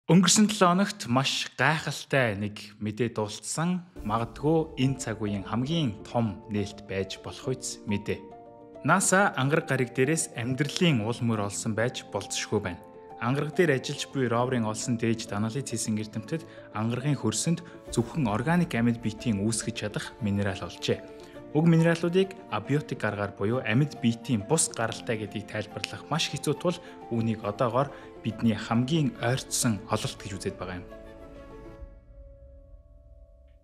Өнгөрсөн 7 хоногт маш гайхалтай нэг мэдээ дуулсан. Магадгүй энэ цаг үеийн хамгийн том нээлт байж болох үс мэдээ. NASA ангараг гариг дээрээс амьдралын уул мөр олсон байж болцшгүй байна. Ангараг дээр ажиллаж буй роврын олсон дээж анализ хийсэн эрдэмтэд ангарагын хөрсөнд зөвхөн органик амьд биетийн үүсгэж чадах минерал олжээ. Уг минералуудыг абиотик аргаар буюу амьд биетийн бус гаралтай гэдгийг тайлбарлах маш хэцүү тул үүнийг одоогоор бидний хамгийн ойртсон ололт гэж үзээд байгаа юм.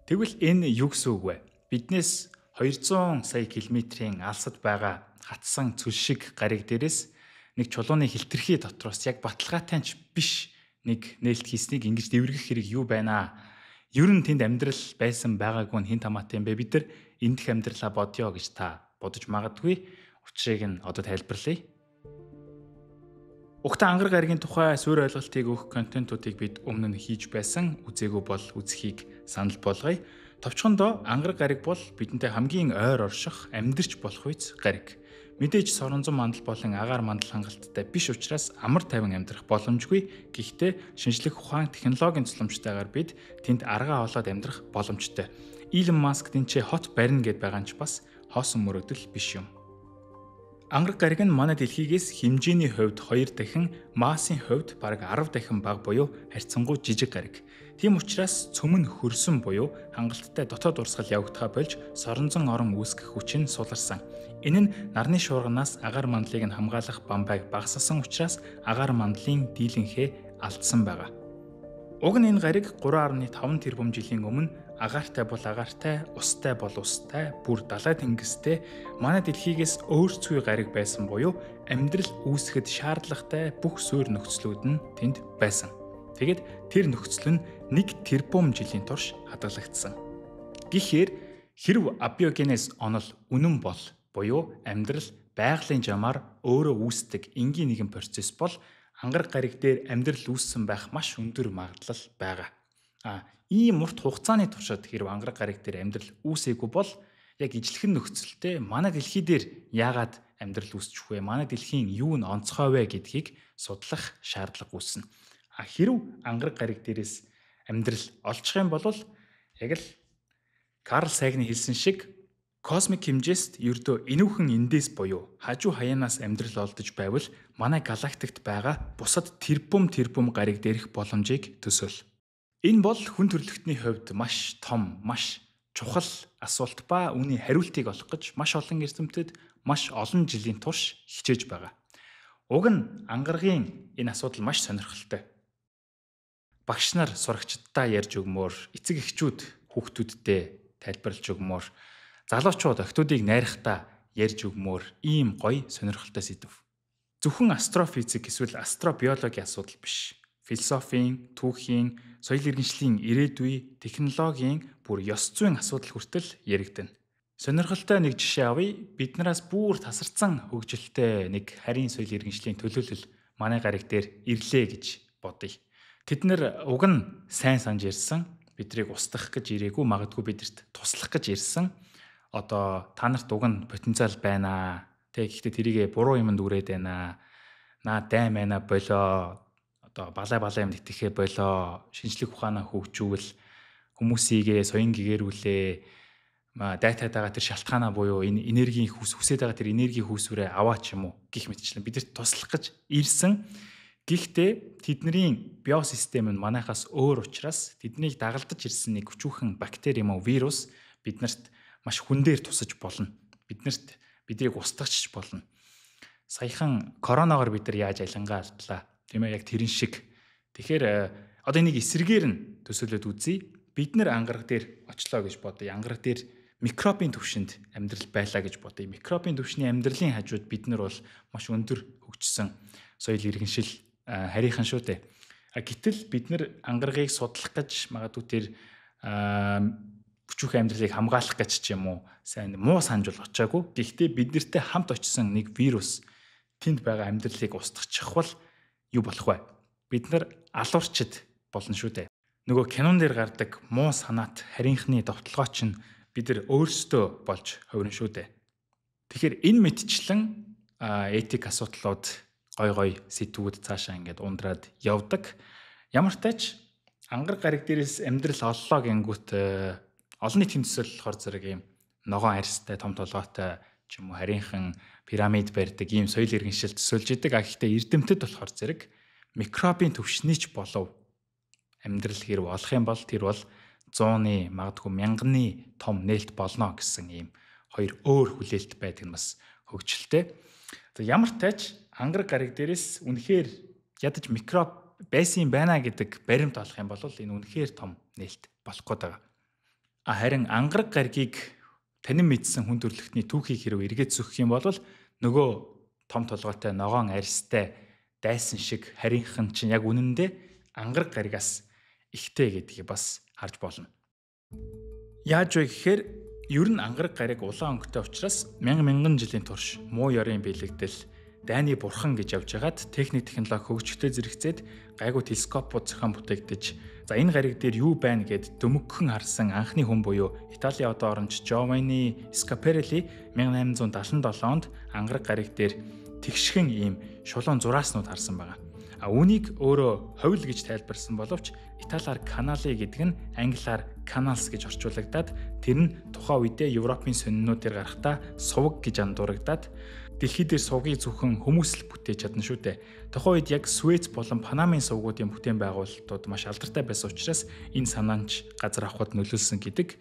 Тэгвэл энэ юу гэсэн үг вэ? Биднээс 200 сая километрийн алсад байгаа хатсан цөл шиг гариг дээрээс нэг чулууны хилтерхий дотроос яг баталгаатай ч биш нэг нээлт хийснийг ингэж дэврэгэх хэрэг юу байна аа? Ер нь тэнд амьдрал байсан байгаагүй нь хэн тамаатай юм бэ? Бид нар эндх амьдралаа бодё гэж та бодож магадгүй. Учрыг нь одоо тайлбарлая. Угтаа ангараг гаригийн тухай суурь ойлголтыг өгөх контентуудыг бид өмнө нь хийж байсан. Үзээгүй бол үзхийг санал болгоё. Товчхондоо ангараг гариг бол бидэнтэй хамгийн ойр орших амьдарч болох үс гариг. Мэдээж соронзон мандал болон агаар мандал хангалттай биш учраас амар тайван амьдрах боломжгүй. Гэхдээ шинжлэх ухаан технологийн тусламжтайгаар бид тэнд аргаа олоод амьдрах боломжтой. Илон Маск тэнцээ хот барина гэд байгаа нь ч бас хоосон мөрөөдөл биш юм. Ангараг гариг нь манай дэлхийгээс хэмжээний хувьд 2 дахин, массын хувьд бараг 10 дахин бага буюу харьцангуй жижиг гариг. Тийм учраас цөмөн хөрсөн буюу хангалттай дотоод урсгал явагдахаа болж соронзон орон үүсгэх хүч нь суларсан. Энэ нь нарны шуурганаас агаар мандлыг нь хамгаалах бамбайг багасгасан учраас агаар мандлын дийлэнхээ алдсан байгаа. Уг нь энэ гариг 3.5 тэрбум жилийн өмнө агаартай бол агаартай, устай бол устай, бүр далай тэнгистэй манай дэлхийгээс өөрсдөө гариг байсан буюу амьдрал үүсгэхэд шаардлагатай бүх суурь нөхцлүүд нь тэнд байсан. Тэгэд тэр нөхцөл нь 1 тэрбум жилийн турш хадгалагдсан. Гэхдээ хэрв абиогенез онол үнэн бол буюу амьдрал байгалийн жамаар өөрөө үүсдэг энгийн нэгэн процесс бол ангараг гариг дээр амьдрал үүссэн байх маш өндөр магадлал байгаа. Ийм урт хугацааны туршид хэрв ангараг гариг дээр амьдрал үүсээгүй бол яг ижлэхэн нөхцөлтэй манай дэлхий дээр яагаад амьдрал үүсчих вэ? Манай дэлхийн юу нь онцгой вэ гэдгийг судлах шаардлага үүснэ. Хэрв ангараг гариг дээрээс амьдрал олчих юм бол яг л Карл Сагны хэлсэн шиг космик хэмжээст ердөө энүүхэн эндээс буюу хажуу хаяанаас амьдрал олдож байвал манай галактикт байгаа бусад тэрбум гариг дээрх боломжийг төсөөл. Энэ бол хүн төрөлхтний хувьд маш том, маш чухал асуулт ба үүний хариултыг олох гэж маш олон эрдэмтэд маш олон жилийн турш хичээж байгаа. Уг нь ангарагын энэ асуудал маш сонирхолтой. Багш нар сурагчдаа ярьж өгмөр, эцэг эхчүүд хүүхдүүддээ тайлбарлаж өгмөр, залуучууд охтуудыг найрахтаа ярьж өгмөр ийм гоё сонирхолтой сэдв. Зөвхөн астрофизик эсвэл астробиологийн асуудал биш. Философийн, түүхийн, соёл иргэншлийн ирээдүй, технологийн бүр ёс зүйн асуудал хүртэл яригдана. Сонирхолтой нэг жишээ авъя. Биднээс бүр тасарсан хөгжилтэй нэг харийн соёл иргэншлийн төлөөлөл манай гариг дээр ирлээ гэж бодъё. Тэд нэр уг нь сайн санж ярьсан. Бидрийг устгах гэж ирээгүй, магадгүй бидэрт туслах гэж ирсэн. Одоо та нарт уг нь потенциал байна. Гэхдээ тэрийгэ буруу юмд үрээд байна. Наа дайм байна болоо. Одоо балай юмд итгэхэ болоо. Шинжлэх ухаанаа хөгжүүл хүмүүсийгээ соён гэгэрүүлээ. Дайтаад байгаа тэр шалтгаанаа буюу энэ энергийн хүсээд байгаа тэр энергийн хүүсвэрээ аваач юм уу гэх мэтчлэн бидэрт туслах гэж ирсэн. Гэхдээ тэдний биосистем нь манайхаас өөр учраас тэднийг дагалдаж ирсэн нэг хүчүүхэн бактери юм уу вирус биднэрт маш хүн дээр тусаж болно. Биднийг устгахч болно. Саяхан коронавигаар бид нар яаж ялангаалтлаа. Тийм ээ, яг тэрэн шиг. Тэгэхээр одоо энийг эсрэгээр нь төсөөлөд үзье. Бид нар ангараг дээр очлоо гэж бодъё. Ангараг дээр микробын түвшинд амьдрал байлаа гэж бодъё. Микробын түвшний амьдралын хажууд бид нар бол маш өндөр хөгжсөн соёл иргэншил харийнхан шүү дээ. Гэтэл бид нар ангарагыг судлах гэж магадгүй тэр бүчүүхэн амьдралыг хамгаалах гэж ч юм уу сайн муу санаж бол очиагүй. Гэхдээ бид нартэй хамт очисон нэг вирус тэнд байгаа амьдралыг устгачих бол юу болох вэ? Бид нар алуурчид болно шүү дээ. Нөгөө кинон дээр гардаг муу санаат харийнхны довтлогооч нь бид нар өөрсдөө болж хувирна шүү дээ. Тэгэхээр энэ мэтчлэн этик асуудлууд гой сэдвүүд цаашаа ингээд ундраад явдаг. Ямар тач ангар гариг дээрээс амьдрал оллоо гингүүт олон нийтийн төсөл болохоор зэрэг ийм ногоон арьстай том толгойтой ч юм уу харийнхан пирамид барьдаг ийм соёл иргэншил төсөөлж идэг. Гэхдээ эрдэмтэд болохоор зэрэг микробын түвшнийч болов амьдрал хэрэг олох юм бол тэр бол 100-ны магадгүй мянганы том нээлт болно гэсэн ийм хоёр өөр хүлээлт байдаг нь бас хөгжилтэй. Ямар тач ангар гариг дээрээс үнэхээр ядаж микроб байсан юм байна гэдэг баримт олох юм бол энэ үнэхээр том нээлт болох гээд байгаа. Харин ангар гаригийг танин мэдсэн хүн төрөлхтний түүхийг хэрэг эргээд зөхөх юм бол нөгөө том толгойтой ногоон арьстай дайсан шиг харийнхан чинь яг үнэндээ ангар гаригаас ихтэй гэдгийг бас харж болно. Яаж вэ гэхээр ер нь ангар гариг улаан өнгөтэй учраас мянган жилийн турш муу ёрын бэлэгдэл дайны бурхан гэж явж хагаад техник технологи хөгжөлтэй зэрэгцээд гайгүй телескопууд зохион бүтээгдэж энэ гариг дээр юу байна гэд дөмөгхөн харсан анхны хүн буюу Италийн одон оронч Giovanni Schiaparelli 1877 онд ангар гариг дээр тэгшхэн ийм шулуун зурааснууд харсан байна. Үүнийг өөрөө ховл гэж тайлбарсан боловч Италиар канали гэдэг нь англиар canals гэж орчуулагдаад тэр нь тухайн үедээ Европын сониннууд дээр гарахдаа суваг гэж андуурагдаад дэлхий дээр сувгийг зөвхөн хүмүүс л бүтээж чадна шүү дээ. Тухайн үед яг Суэц болон Панамын сувгуудын бүтээн байгуулалтууд маш алдартай байсан учраас энэ санаанч газар авахд нөлөөлсөн гэдэг.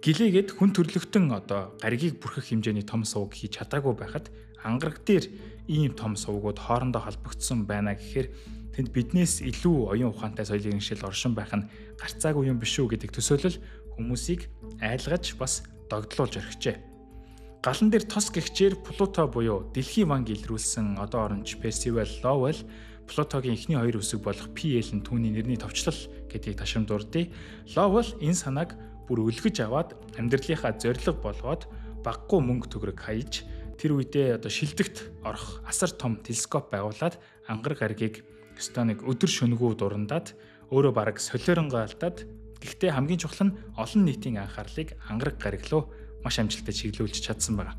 Гэлээгээд хүн төрлөختөн гаригийг бүрхэх хэмжээний том сувг хийж чадаагүй байхад ангараг дээр ийм том сувгууд хоорондоо холбогдсон байна гэхээр тэнд биднээс илүү оюун ухаантай соёлын иргэншил оршин байх нь гарцаагүй юм биш үү гэдэг төсөөлөл хүмүүсийг айлгаж бас догдлуулж орхижээ. Галан дээр тос гихчээр Плуто буюу дэлхийн ванг илрүүлсэн одон оронч Percival Lowell Плутогийн эхний хоёр үсэг болох PL нь түүний нэрний товчлол гэдгийг ташрамдурдъя. Lowell энэ санааг бүр өлгөж аваад амьдралынхаа зорилго болгоод баггүй мөнгө төгрөг хаяж тэр үедээ шилдэгт орох асар том телескоп байгуулад ангар гаригийг нэг өдөр шөнөгөө дурандаад өөрөө бараг солиоронгоо алдаад гэхдээ хамгийн чухал нь олон нийтийн анхаарлыг ангар гариг руу маш амжилттай чиглүүлж чадсан байна.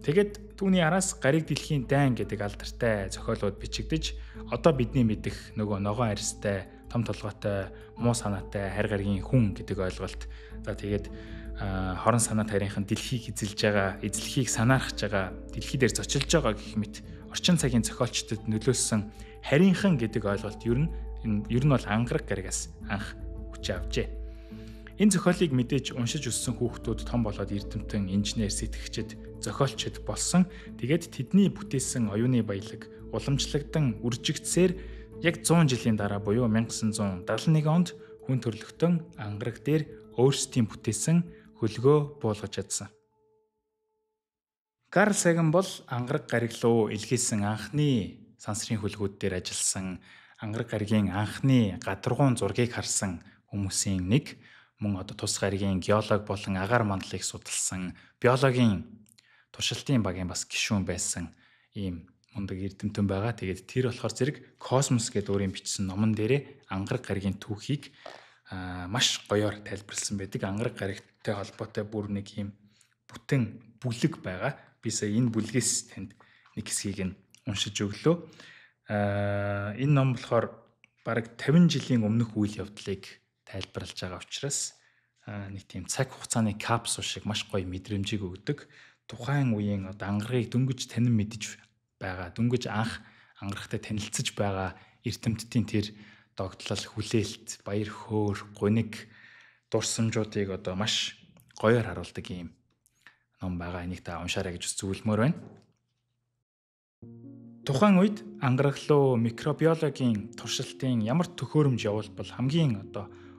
Тэгэд түүний араас гариг дэлхийн дайн гэдэг алдартай зохиолууд бичигдэж одоо бидний мэдэх нөгөө ногоон арьстай, том толгойтой, муу санаатай харь гаригийн хүн гэдэг ойлголт. Тэгээд хорон санаа тарийнхан дэлхийг эзэлж байгаа, эзлэхийг санаархж байгаа, дэлхий дээр зочилж байгаа гэх мэт орчин цагийн зохиолчдод нөлөөлсөн харийнхан гэдэг ойлголт ер нь бол ангараг гаригаас анх хүч авчээ. Энэ зохиолыг мэдээж уншиж өссөн хүүхдүүд том болоод эрдэмтэн, инженер, сэтгэгчид, зохиолчид болсон. Тэгээд тэдний бүтээсэн оюуны баялаг уламжлагдан үржигдсээр яг 100 жилийн дараа буюу 1971 онд хүн төрлөختөн ангараг дээр өөрсдийн бүтээсэн хөлгөө буулгаж чадсан. Карл Саган бол ангараг гариг руу илгээсэн анхны сансрын хөлгүүд дээр ажилласан, ангараг гаригийн анхны гадаргуун зургийг харсан хүмүүсийн нэг. Мөн тус гаригийн геолог болон агаар мандлыг судалсан, биологийн туршилтын багийн бас гишүүн байсан ийм мундаг эрдэмтэн байгаа. Тэгээд тэр болохоор зэрэг Космос гэдэг өөрийн бичсэн номон дээрээ ангараг гаригийн түүхийг маш гоёор тайлбарлсан байдаг. Ангараг гаригтай холбоотой бүр нэг ийм бүтэн бүлэг байгаа. Би сая энэ бүлгээс танд нэг хэсгийг нь уншиж өглөө. Энэ ном болохоор бараг 50 жилийн өмнөх үйл явдлыг тайлбарлаж байгаа учраас нэг тийм цаг хугацааны капсул шиг маш гоё мэдрэмжийг өгдөг. Тухайн үеийн ангарагыг дөнгөж танин мэдж байгаа, дөнгөж анх ангарагтай танилцж байгаа эрдэмтдийн тэр догтлол, хүлээлт, баяр хөөр, гуниг дурсамжуудыг маш гоёор харуулдаг юм ном байгаа. Энийг та уншаарай гэж зөвлөмөр байна. Тухайн үед ангараг руу микробиологийн туршилтын ямар төхөөрөмж явуулбал хамгийн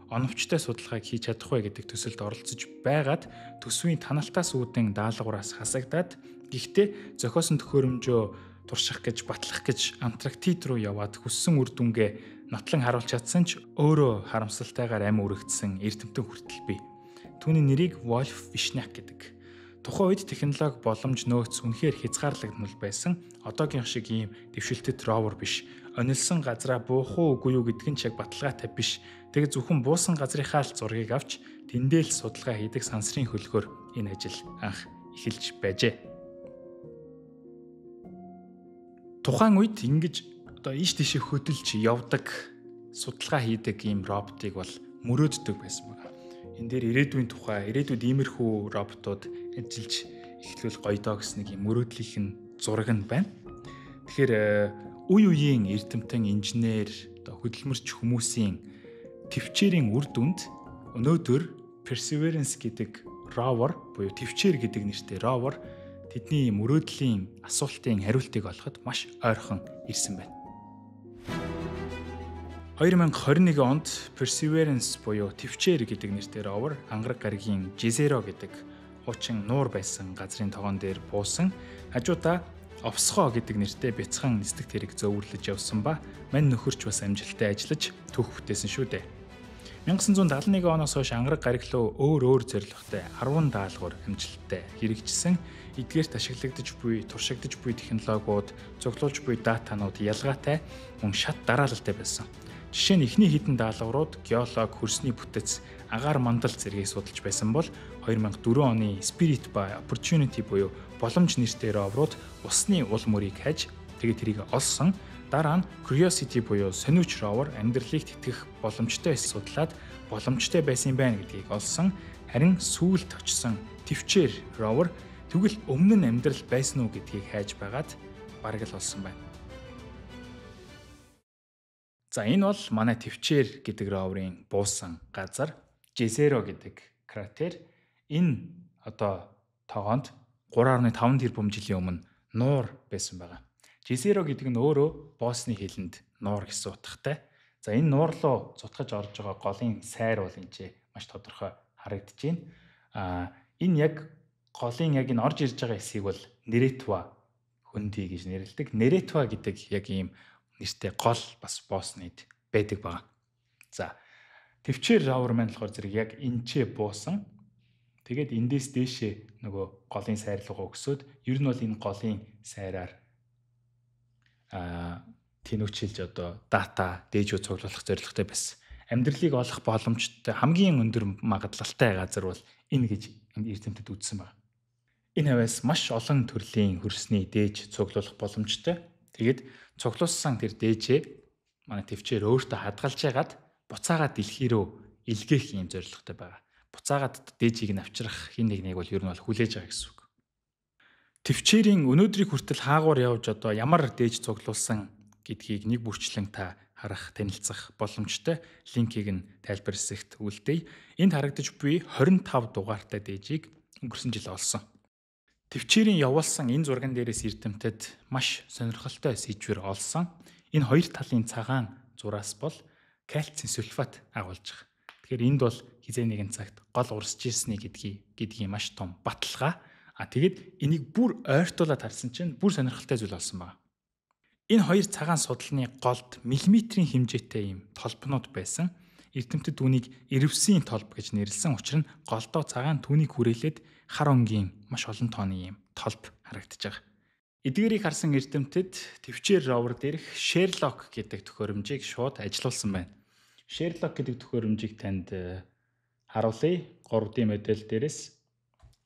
оновчтой судалгааг хийж чадах вэ гэдэг төсөлд оролцож байгаад төсвийн таналтаас үүдэн даалгавраас хасагдаад гэхдээ зохиосон төхөөрөмжөө турших гэж батлах гэж Антарктид руу яваад хүссэн үр дүнгээ нотлон харуулж чадсан ч өөрөө харамсалтайгаар амь үрэгдсэн эрдэмтэн хүртэл бий. Түүний нэрийг Wolf Vishnack гэдэг. Тухайн үед технологи боломж нөөц үнэхээр хязгаарлагдмал байсан. Одоогийн шиг ийм дэвшилтэт ровер биш. Онилсон газраа буух уу үгүй юу гэдг нь ч яг баталгаатай биш. Тэгээд зөвхөн буусан газрынхаа л зургийг авч тэндэл судалгаа хийдэг сансрын хөлгөөр энэ ажил анх эхэлж байжээ. Тухайн үед ингэж ийш тийшээ хөдөлж явдаг судалгаа хийдэг ийм роботыг бол мөрөөддөг байсан байна. Энэ дээр ирээдүйн тухай, ирээдүйд иймэрхүү роботууд ажиллаж эхлүүл гоё доо гэсэн нэг юм мөрөөдлийнх нь зураг нь байна. Тэгэхээр үе үеийн эрдэмтэн, инженер, хөдөлмөрч хүмүүсийн төвчээрийн үр дүнд өнөөдөр Perseverance гэдэг ровер буюу төвчээр гэдэг нэртэй ровер тэдний мөрөөдлийн асуултын хариултыг олоход маш ойрхон ирсэн байна. 2021 онд Perseverance буюу төвчээр гэдэг нэртэй ровер ангараг гаригийн Jezero гэдэг хуучин нуур байсан газрын тогоон дээр буусан. Хажуудаа Овсгоо гэдэг нэртэй бяцхан нисдэг тэрэг зөөвөрлөж явсан ба мань нөхөрч бас амжилттай ажиллаж түүх бүтээсэн шүү дээ. 1971 оноос хойш ангараг гариг руу өөр зорилготой 10 даалгавар амжилттай хэрэгжсэн. Эдгээрт ашиглагдаж буй, туршигдаж буй технологиуд, цуглуулж буй датанууд ялгаатай мөн шат дараалалтай байсан. Жишээ нь эхний хэдэн даалгаврууд геолог, хөрсний бүтэц, агаар мандал зэргийг судалж байсан бол 2004 оны Spirit ба Opportunity буюу боломж нэртэй роврууд усны ул мөрийг хаж тэгээд тэрийг олсон. Дараа нь Curiosity буюу сониуч ровер амьдралыг тэтгэх боломжтой судлаад боломжтой байсан байна гэдгийг олсон. Харин сүүлд очсон төвчээр ровер тэгвэл өмнө нь амьдрал байсан уу гэдгийг хайж байгаад бараг л олсон байна. За энэ бол манай төвчээр гэдэг роверын буусан газар Jezero гэдэг кратер. Энэ одоо тогоонд 3.5 тэрбум жилийн өмнө нуур байсан байгаа. Jezero гэдэг нь өөрөө боосны хэлэнд нуур гэсэн утгатай. За энэ нуур руу цутгаж орж байгаа голын сайр бол энэ маш тодорхой харагдаж байна. Энэ яг голын яг энэ орж ирж байгаа хэсгийг бол Neretva хөндөй гэж нэрлэдэг. Neretva гэдэг яг ийм нэртэй гол бас боосныд байдаг байгаа. За төвчээр ровер маань болохоор зэрэг яг энчээ буусан. Тэгээд эндээс дээшээ нөгөө голын сайр руугаа өксөд ер нь бол энэ голын сайраар тэнүүчилж одоо дата дээжүү цуглуулах зорилготой байсан. Амьдралыг олох боломжтой хамгийн өндөр магадлалтай газар бол энэ гэж эрдэмтэд үзсэн байна. Энэ хавьяас маш олон төрлийн хөрсний дээж цуглуулах боломжтой. Тэгээд цуглуулсан тэр дээжээ манай төвчээр өөртөө хадгалж ягаад буцаагаад дэлхий рүү илгээх юм зорилготой байгаа. Буцаагаад дээжийг нь авчрах хин нэг бол ер нь бол хүлээж байгаа гэсэн үг. Төвчээрийн өнөөдрийг хүртэл хаагуур явж одоо ямар дээж цуглуулсан гэдгийг нэг бүрчлэн та харах, танилцах боломжтой. Линкийг нь тайлбар хэсэгт үлдээе. Энд харагдаж буй 25 дугаартай дээжийг өнгөрсөн жил олсон. Төвчээрийн явуулсан энэ зурган дээрээс эрдэмтэд маш сонирхолтой сэдвэр олсон. Энэ хоёр талын цагаан зураас бол кальцийн сульфат агуулж байгаа. Тэгэхээр энд бол хизээ нэгэн цагт гол урсж ирсний гэдгийн маш том баталгаа. Тэгэд энийг бүр ойртуулаад харсан чинь бүр сонирхолтой зүйл олсон байна. Энэ хоёр цагаан судалны голд миллиметрийн хэмжээтэй ийм толбнууд байсан. Эрдэмтэд үүнийг ирвсийн толб гэж нэрлсэн. Учир нь голдоо цагаан түүнийг хүрээлээд хар өнгийн маш олон тооны ийм толб харагдаж байгаа. Эдгээрийг харсан эрдэмтэд төвчээр ровер дээрх Sherlock гэдэг төхөөрөмжийг шууд ажилуулсан байна. Sherlock гэдэг төхөөрөмжийг танд харуулъя. 3D модель дээрээс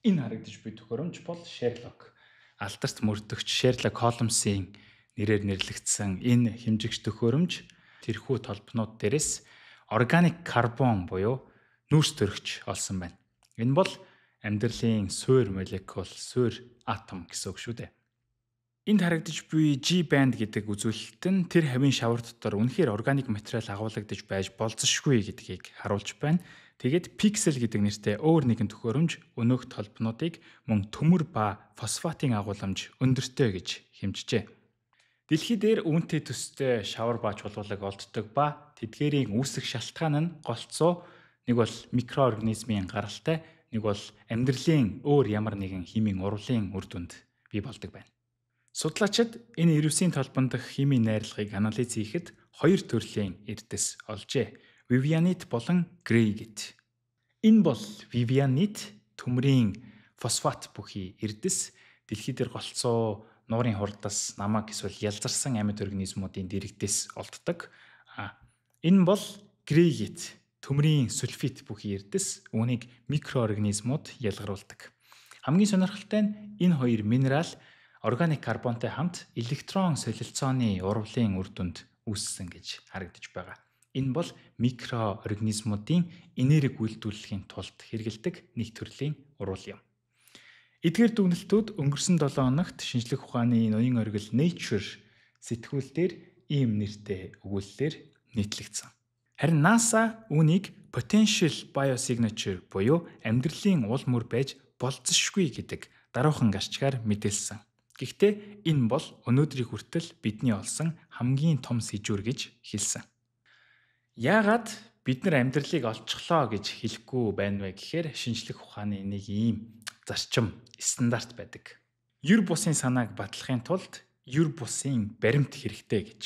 энэ харагдаж буй төхөөрөмж бол Sherlock. Алдарт мөрдөгч Sherlock Holmes-ийн нэрээр нэрлэгдсэн энэ хэмжигч төхөөрөмж тэрхүү толбнууд дээрээс органик карбон буюу нүүрс төрөгч олсон байна. Энэ бол амьдралын суурь молекул, суурь атом гэсэн үг шүү дээ. Энд харагдаж буй G-band гэдэг үзүүлэлт нь тэр хавийн шавар дотор үнэхээр органик материал агуулгадж байж болзошгүй гэдгийг харуулж байна. Тэгээд pixel гэдэг нэртэй өөр нэгэн төхөөрөмж өнөөх толбнуудыг мөн төмөр ба фосфатын агууламж өндөртэй гэж хэмжжээ. Дэлхий дээр үүнтэй төстэй шавар ба чулуулаг олддог ба тэдгээрийн үүсэх шалтгаан нь голцоо нэг бол микроорганизмын гаралтай, нэг бол амьдралын өөр ямар нэгэн химийн урвалын үр дүнд бий болдог байна. Судлаачид энэ ирвсийн толбон дах химийн найрлагыг анализ хийхэд хоёр төрлийн эрдэс олжээ. Vivianite болон Greyit. Энэ бол Vivianite төмрийн фосфат бүхий эрдэс дэлхий дээр голцоо нуурын хурдас, намаг эсвэл ялзарсан амьд организмуудын дэрэгдээс олддог. Энэ бол Greyit төмрийн сульфит бүхий эрдэс үүнийг микроорганизмууд ялгаруулдаг. Хамгийн сонирхолтой нь энэ хоёр минерал органик карбонтой хамт электрон солилцооны урвалын үр дүнд үүссэн гэж харагдаж байгаа. Энэ бол микроорганизмуудын энерги үйлдвэрлэхийн тулд хэрэгэлдэг нэг төрлийн уруул юм. Эдгээр дүгнэлтүүд өнгөрсөн 7 хоногт шинжлэх ухааны ноён оргил Nature сэтгүүлдээр ийм нэртэй өгүүлэлээр нийтлэгдсэн. Харин NASA үүнийг Potential Biosignature буюу амьдралын уул мөр байж болзошгүй гэдэг даруухан гашчгаар мэдээлсэн. Гэхдээ энэ бол өнөөдрийг хүртэл бидний олсон хамгийн том сэжүүр гэж хэлсэн. Яагаад бид нар амьдралыг олцглоо гэж хэлэхгүй байна вэ гэхээр шинжлэх ухааны нэг ийм зарчим, стандарт байдаг. Юр бусын санааг батлахын тулд юр бусын баримт хэрэгтэй гэж.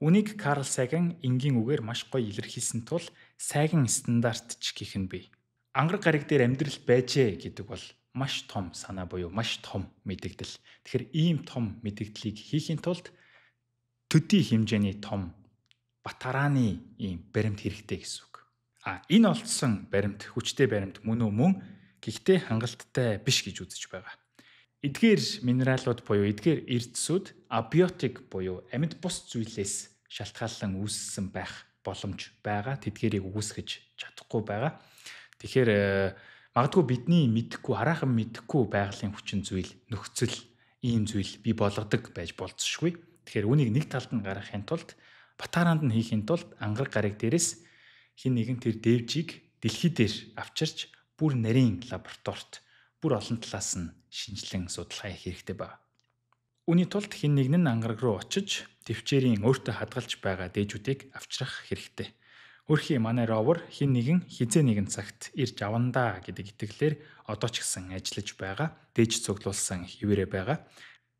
Үнийг Карл Саган энгийн үгээр маш гоё илэрхийлсэн тул Саган стандарт ч гэх нь бий. Ангараг гариг дээр амьдрал байжээ гэдэг бол маш том санаа буюу маш том мэдэгдэл. Тэгэхээр ийм том мэдэгдлийг хийхин тулд төдий хэмжээний том батарааны ийм баримт хэрэгтэй гэсэн үг. Энэ олдсон баримт хүчтэй баримт мөн үү мөн гэхдээ хангалттай биш гэж үзэж байгаа. Эдгээр минералууд буюу эдгээр эрдэсүүд абиотик буюу амьд бус зүйлээс шалтгаалan үүссэн байх боломж байгаа. Тэдгээрийг үүсгэж чадахгүй байгаа. Тэгэхээр магадгүй бидний мэдэхгүй, хараахан мэдэхгүй байгалийн хүчин зүйл, нөхцөл ийм зүйл бий болгодог байж болзошгүй. Тэгэхээр үнийг нэг талд нь гаргахын тулд батараанд нь хийхин тулд ангараг гариг дээрээс хин нэгэн тэр дээвжийг дэлхий дээр авчирч бүр нарийн лабораторид бүр олон талаас нь шинжилэн судалгаа хийх хэрэгтэй байна. Үүний тулд хин нэгэн нь ангараг руу очиж төвчээрийн өөртөө хадгалж байгаа дээжүүдийг авчрах хэрэгтэй. Өөрхийн манай ровер хин нэгэн хизээ нэгэн цагт ирж авандаа гэдэг итгэлээр одоо ч гэсэн ажиллаж байгаа. Дээж цуглуулсан хിവэрэ байгаа.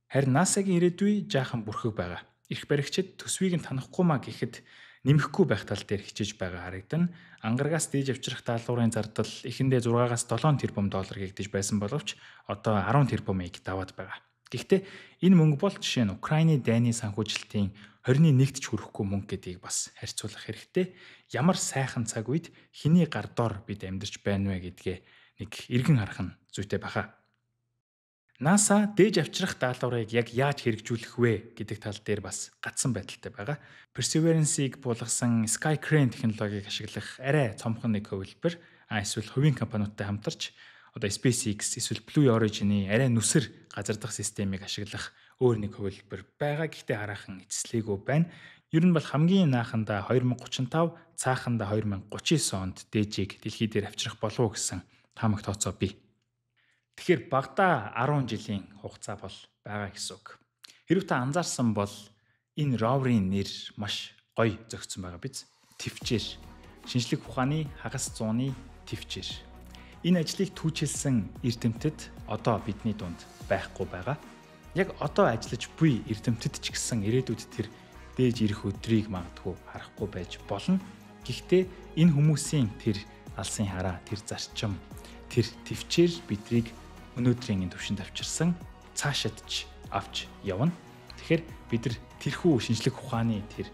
Харин NASA-гийн ирээдүй жаахан бүрхэг байгаа. Ирэх баригчид төсвийг нь танахгүй маа гэхэд нэмэхгүй байх тал дээр хичээж байгаа харагдана. Ангарагаас дээж авчрах даалгаврын зардал эхэндээ 6-аас 7 тэрбум доллар гэгдэж байсан боловч одоо 10 тэрбумыг даваад байгаа. Гэхдээ энэ мөнгө бол жишээ нь Украины дайны санхүүжилтийн 21-т ч хүрэхгүй мөнгө гэдгийг бас харьцуулах хэрэгтэй. Ямар сайхан цаг үед хэний гар дор бид амьдарч байна вэ гэдгээ нэг эргэн харах нь зүйтэй баха. NASA дээж авчрах даалгаврыг яг яаж хэрэгжүүлэх вэ гэдэг тал дээр бас гацсан байдалтай байгаа. Perseverance-ийг буулгасан Sky Crane технологиг ашиглах арай цомхон нэг хувилбар эсвэл хувийн компаниудтай хамтарч одоо SpaceX эсвэл Blue Origin-ийн арай нүсэр газар дах системийг ашиглах өөр нэг хувилбар байгаа. Гэхдээ хараахан эцэслээгөө байна. Ер нь бол хамгийн наахандаа 2035, цаахандаа 2039 онд дээжийг дэлхий дээр авчрах болов уу гэсэн таамаг тооцоо бий. Тэгэхээр багадаа 10 жилийн хугацаа бол байгаа гэсэн үг. Хэрв та анзаарсан бол энэ роверийн нэр маш гоё зохицсон байгаа биз? Тэвчээр. Шинжлэх ухааны хагас зууны тэвчээр. Энэ ажлыг түүчилсэн эрдэмтэд одоо бидний дунд байхгүй байгаа. Яг одоо ажиллаж буй эрдэмтэд ч гэсэн ирээдүйд тэр дээж ирэх өдрийг магадгүй харахгүй байж болно. Гэхдээ энэ хүмүүсийн тэр алсын хараа, тэр зарчим, тэр тэвчээр бидрийг өнөөдрийн энэ төвшөнд авчирсан цаашид ч авч явна. Тэгэхээр бид нар тэрхүү шинжлэх ухааны тэр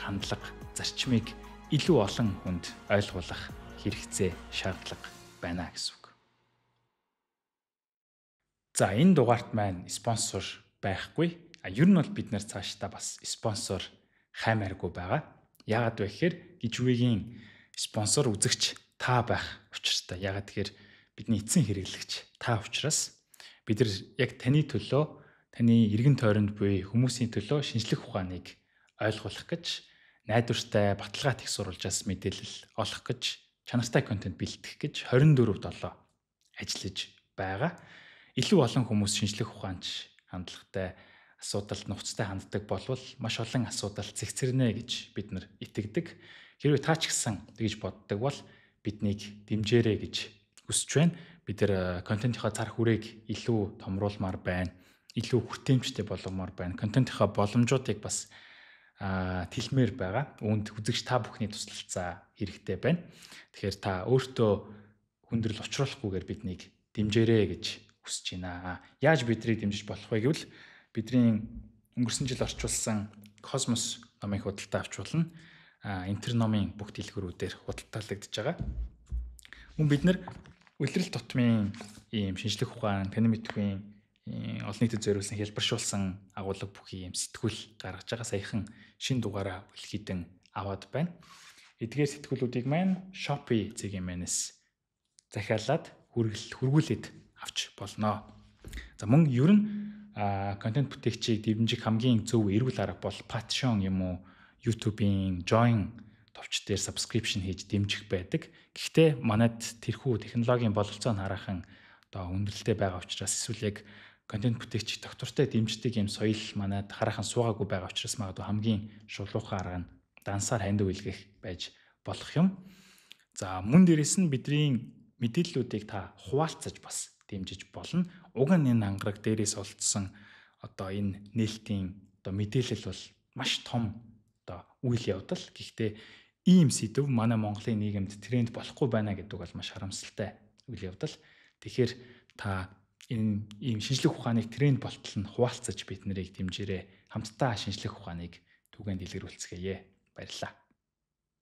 хандлага, зарчмыг илүү олон хүнд ойлгуулах хэрэгцээ, шаардлага байна гэсэн үг. За энэ дугаарт маань спонсор байхгүй. Ер нь бол бид нар цаашдаа бас спонсор хаймааргүй байгаа. Яагаад вэ гэхээр гижүүгийн спонсор үзэгч та байх учиртай. Яагаад тэгэхээр бидний эцсийн хэрэглэгч та учраас бид нар яг таны төлөө, таны эргэн тойронд буй хүмүүсийн төлөө шинжлэх ухааныг ойлгуулах гэж, найдвартай баталгаат их сурвалжаас мэдээлэл олох гэж, чанартай контент бэлтгэх гэж 24/7 ажиллаж байгаа. Илүү олон хүмүүс шинжлэх ухаанч хандлагатай асуудалд нухацтай ханддаг болвол маш олон асуудал цэгцэрнэ гэж бид нар итгэдэг. Хэрвээ та ч гэсэн тэгж боддог бол биднийг дэмжээрэй гэж хүсэж байна. Бид нар контентынхаа цар хүрээг илүү томруулмаар байна. Илүү хүртээмжтэй болгомоор байна. Контентынхаа боломжуудыг бас тэлмээр байгаа. Үүнд үзэгч та бүхний туслалцаа хэрэгтэй байна. Тэгэхээр та өөртөө хүндрэл учруулахгүйгээр биднийг дэмжээрэй гэж хүсэж байна. Яаж биднийг дэмжиж болох вэ гэвэл бидний өнгөрсөн жил орчуулсан Космос номын худалдаа авч болно. Интер номын бүх дэлгүүрүүдээр худалдаалагдж байгаа. Мөн бид нар улирал тутмын ийм шинжлэх ухаан, таны мэдгүй олон нийтэд зориулсан, хэлбэршүүлсэн агуулга бүхий ийм сэтгүүл гаргаж байгаа. Саяхан шин дугаараа үлхийдэн аваад байна. Эдгээр сэтгүүлүүдийг маань Shopee зэгийн манаас захиалаад хөргүүлээд авч болно. За мөн ер нь контент бүтээгчийг дэмжих хамгийн зөв эрүүл арга бол Patreon юм уу, YouTube-ийн Join товч дээр subscription хийж дэмжих байдаг. Гэхдээ манайд тэрхүү технологийн бололцоог хараахан одоо хүндрэлтэй байгаа учраас эсвэл яг контент бүтээгч доктортой дэмждэг юм соёл манайд хараахан суугаагүй байгаа учраас магадгүй хамгийн шулуухан арга нь дансаар ханд үйлгэх байж болох юм. За мөн дээрэс нь бидний мэдээллүүдийг та хуваалцаж бас дэмжиж болно. Уг нь энэ ангараг дээрээс олдсон одоо энэ нээлтийн одоо мэдээлэл бол маш том одоо үйл явдал. Гэхдээ ийм сэдв манай Монголын нийгэмд тренд болохгүй байна гэдэг бол маш харамсалтай үйл явдал. Тэгэхээр та энэ ийм шинжлэх ухааныг тренд болтол нь хуваалцаж бид нарыг дэмжээрэй. Хамтдаа шинжлэх ухааныг түгээн дэлгэрүүлцгээе. Баярлалаа.